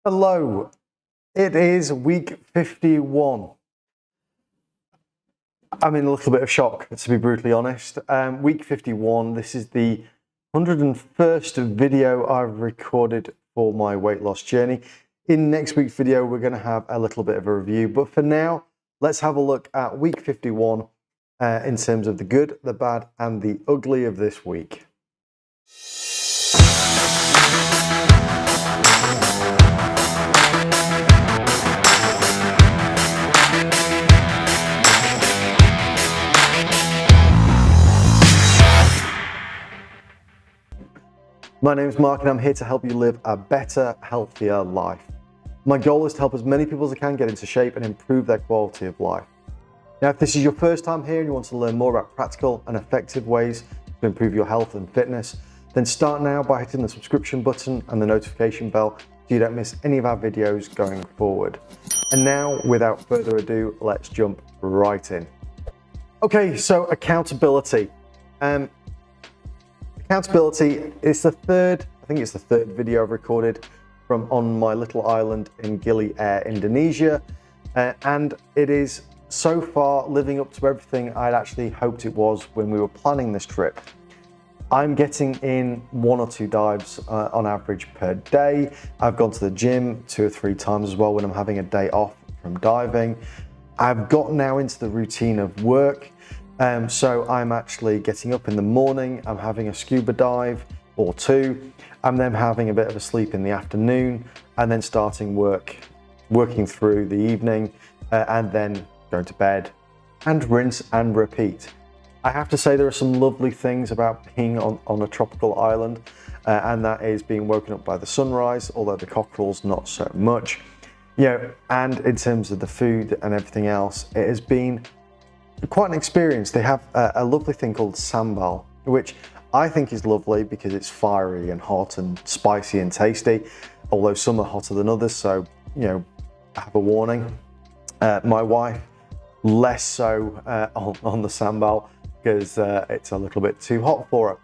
Hello, it is week 51. I'm in a little bit of shock, to be brutally honest. Week 51, this is the 101st video I've recorded for my weight loss journey. In next week's video, we're going to have a little bit of a review, but for now, let's have a look at week 51 in terms of the good, the bad, and the ugly of this week. My name is Mark and I'm here to help you live a better, healthier life. My goal is to help as many people as I can get into shape and improve their quality of life. Now, if this is your first time here and you want to learn more about practical and effective ways to improve your health and fitness, then start now by hitting the subscription button and the notification bell so you don't miss any of our videos going forward. And now, without further ado, let's jump right in. Okay, so accountability. Accountability is I think it's the third video I've recorded from on my little island in Gili Air, Indonesia. And it is so far living up to everything I'd actually hoped it was when we were planning this trip. I'm getting in 1 or 2 dives on average per day. I've gone to the gym 2 or 3 times as well when I'm having a day off from diving. I've got now into the routine of work. So I'm actually getting up in the morning, I'm having a scuba dive or 2, I'm then having a bit of a sleep in the afternoon, and then starting working through the evening, and then going to bed, and rinse and repeat. I have to say there are some lovely things about being on a tropical island, and that is being woken up by the sunrise, although the cockerels not so much. And in terms of the food and everything else, it has been quite an experience. They have a lovely thing called sambal, which I think is lovely because it's fiery and hot and spicy and tasty, although some are hotter than others, so have a warning. My wife less so on the sambal because it's a little bit too hot for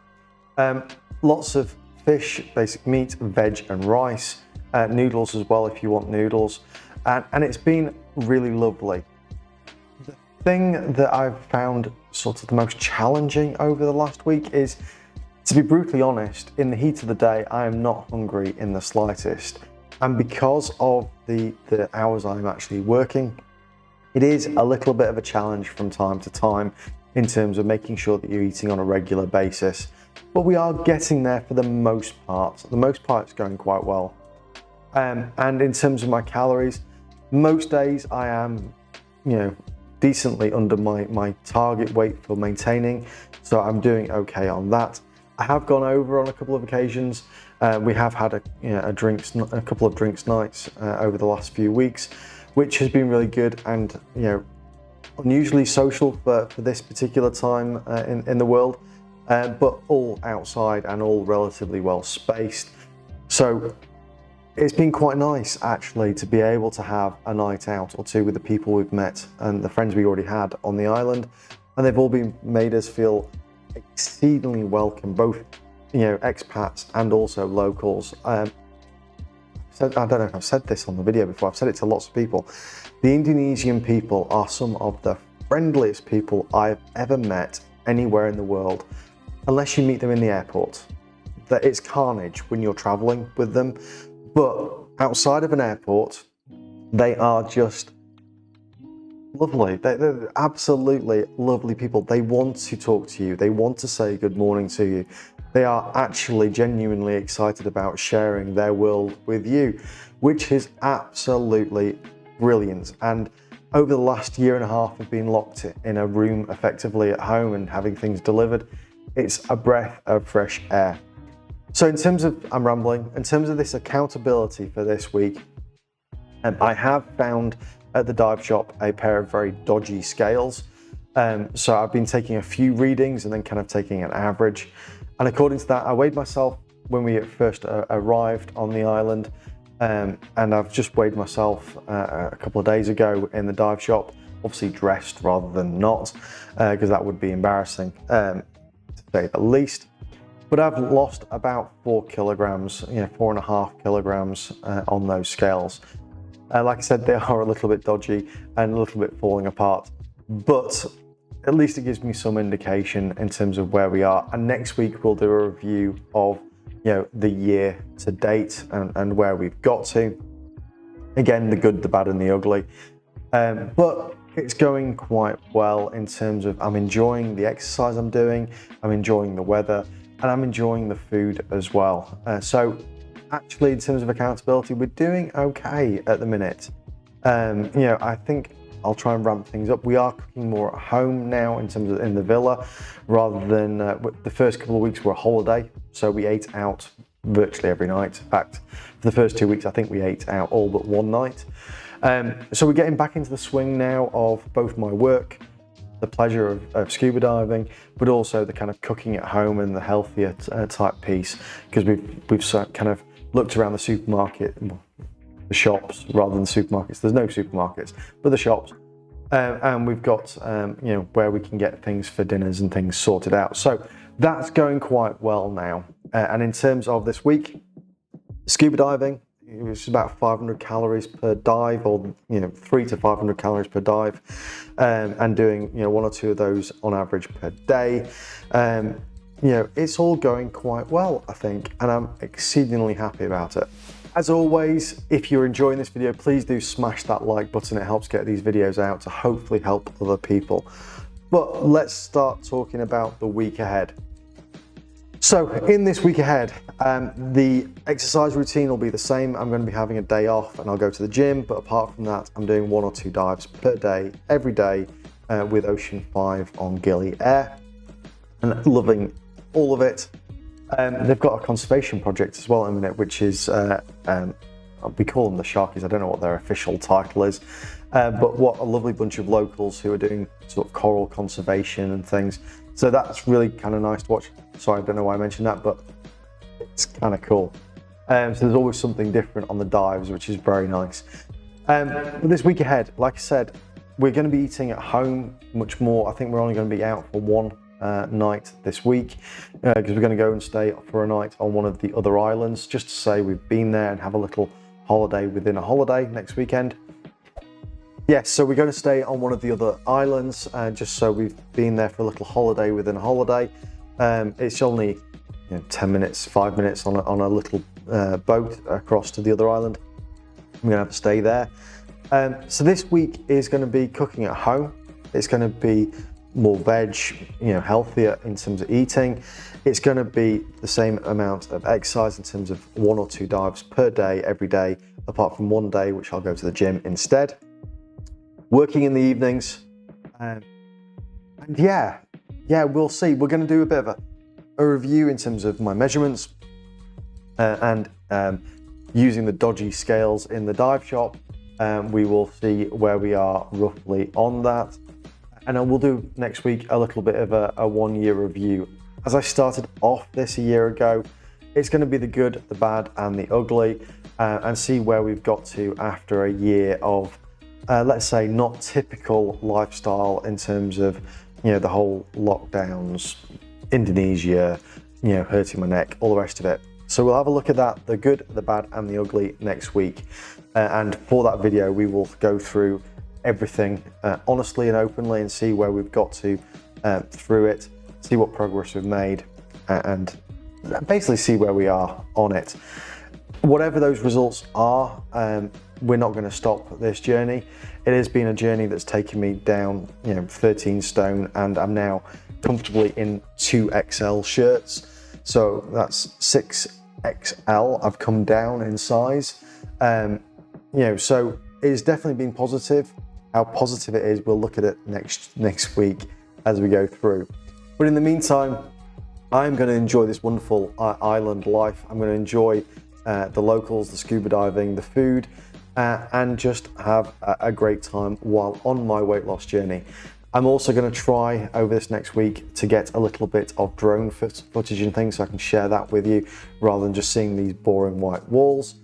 her. Lots of fish, basic meat, veg and rice, noodles as well if you want noodles, and it's been really lovely. Thing that I've found sort of the most challenging over the last week is, to be brutally honest, in the heat of the day, I am not hungry in the slightest. And because of the hours I'm actually working, it is a little bit of a challenge from time to time in terms of making sure that you're eating on a regular basis. But we are getting there for the most part. The most part it's going quite well. And in terms of my calories, most days I am, decently under my target weight for maintaining, so I'm doing okay on that. I have gone over on a couple of occasions. We have had a couple of drinks nights over the last few weeks, which has been really good and unusually social for this particular time in the world, but all outside and all relatively well spaced. So it's been quite nice actually to be able to have a night out or 2 with the people we've met and the friends we already had on the island, and they've all made us feel exceedingly welcome, both expats and also locals. I don't know if I've said this on the video before, I've said it to lots of people. The Indonesian people are some of the friendliest people I've ever met anywhere in the world, unless you meet them in the airport. That it's carnage when you're traveling with them. But outside of an airport, they are just lovely. They're absolutely lovely people. They want to talk to you. They want to say good morning to you. They are actually genuinely excited about sharing their world with you, which is absolutely brilliant. And over the last year and a half of being locked in a room effectively at home and having things delivered, it's a breath of fresh air. So in terms of, I'm rambling, in terms of this accountability for this week, I have found at the dive shop a pair of very dodgy scales. So I've been taking a few readings and then kind of taking an average. And according to that, I weighed myself when we first arrived on the island. And I've just weighed myself a couple of days ago in the dive shop, obviously dressed rather than not, because that would be embarrassing, to say the least. but I've lost about 4 kilograms, 4.5 kilograms on those scales. Like I said, they are a little bit dodgy and a little bit falling apart, but at least it gives me some indication in terms of where we are. And next week we'll do a review of the year to date and where we've got to. Again, the good, the bad and the ugly. But it's going quite well in terms of I'm enjoying the exercise I'm doing, I'm enjoying the weather, and I'm enjoying the food as well. So actually, in terms of accountability, we're doing okay at the minute. I think I'll try and ramp things up. We are cooking more at home now in terms of in the villa, rather than the first couple of weeks were a holiday. So we ate out virtually every night. In fact, for the first 2 weeks, I think we ate out all but one night. So we're getting back into the swing now of both my work, the pleasure of scuba diving, but also the kind of cooking at home and the healthier type piece, because we've kind of looked around the supermarket, the shops rather than supermarkets. There's no supermarkets, but the shops, and we've got where we can get things for dinners and things sorted out. So that's going quite well now. And in terms of this week, scuba diving, it was about 500 calories per dive, or 300 to 500 calories per dive, and doing 1 or 2 of those on average per day. It's all going quite well, I think, and I'm exceedingly happy about it. As always, if you're enjoying this video, please do smash that like button. It helps get these videos out to hopefully help other people. But let's start talking about the week ahead. So in this week ahead, the exercise routine will be the same. I'm going to be having a day off and I'll go to the gym, but apart from that, I'm doing 1 or 2 dives per day, every day, with Ocean 5 on Gili Air, and loving all of it. They've got a conservation project as well at the minute, which is, we call them the Sharkies. I don't know what their official title is, but what a lovely bunch of locals who are doing sort of coral conservation and things. So that's really kind of nice to watch. Sorry, I don't know why I mentioned that, but it's kind of cool. So there's always something different on the dives, which is very nice. But this week ahead, like I said, we're going to be eating at home much more. I think we're only going to be out for one night this week, because we're going to go and stay for a night on one of the other islands, just to say we've been there and have a little holiday within a holiday next weekend. Yes, so we're going to stay on one of the other islands, just so we've been there for a little holiday within a holiday. It's only 10 minutes, 5 minutes on a little boat across to the other island. We're going to have to stay there. So this week is going to be cooking at home. It's going to be more veg, healthier in terms of eating. It's going to be the same amount of exercise in terms of 1 or 2 dives per day, every day, apart from one day, which I'll go to the gym instead. Working in the evenings, and yeah, we'll see. We're going to do a bit of a review in terms of my measurements, and using the dodgy scales in the dive shop. We will see where we are roughly on that. And then we'll do next week a little bit of a 1-year review. As I started off this a year ago, it's going to be the good, the bad and the ugly, and see where we've got to after a year of, let's say, not typical lifestyle in terms of, the whole lockdowns, Indonesia, hurting my neck, all the rest of it. So we'll have a look at that, the good, the bad and the ugly next week. And for that video, we will go through everything honestly and openly and see where we've got to through it, see what progress we've made, and basically see where we are on it. Whatever those results are, we're not going to stop this journey. It has been a journey that's taken me down 13 stone, and I'm now comfortably in 2XL shirts, so that's 6XL. I've come down in size, so it's definitely been positive. How positive it is, we'll look at it next week as we go through. But in the meantime, I'm going to enjoy this wonderful island life. I'm going to enjoy the locals, the scuba diving, the food, and just have a great time while on my weight loss journey. I'm also going to try over this next week to get a little bit of drone footage and things so I can share that with you rather than just seeing these boring white walls.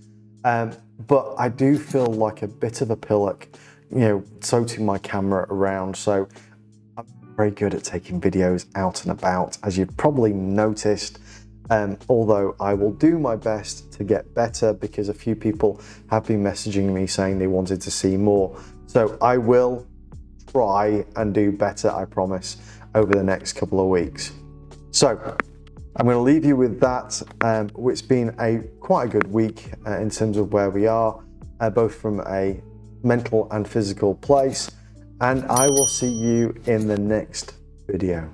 But I do feel like a bit of a pillock, toting my camera around. So I'm very good at taking videos out and about, as you've probably noticed. Although I will do my best to get better, because a few people have been messaging me saying they wanted to see more. So I will try and do better, I promise, over the next couple of weeks. So I'm going to leave you with that. It's been quite a good week in terms of where we are, both from a mental and physical place. And I will see you in the next video.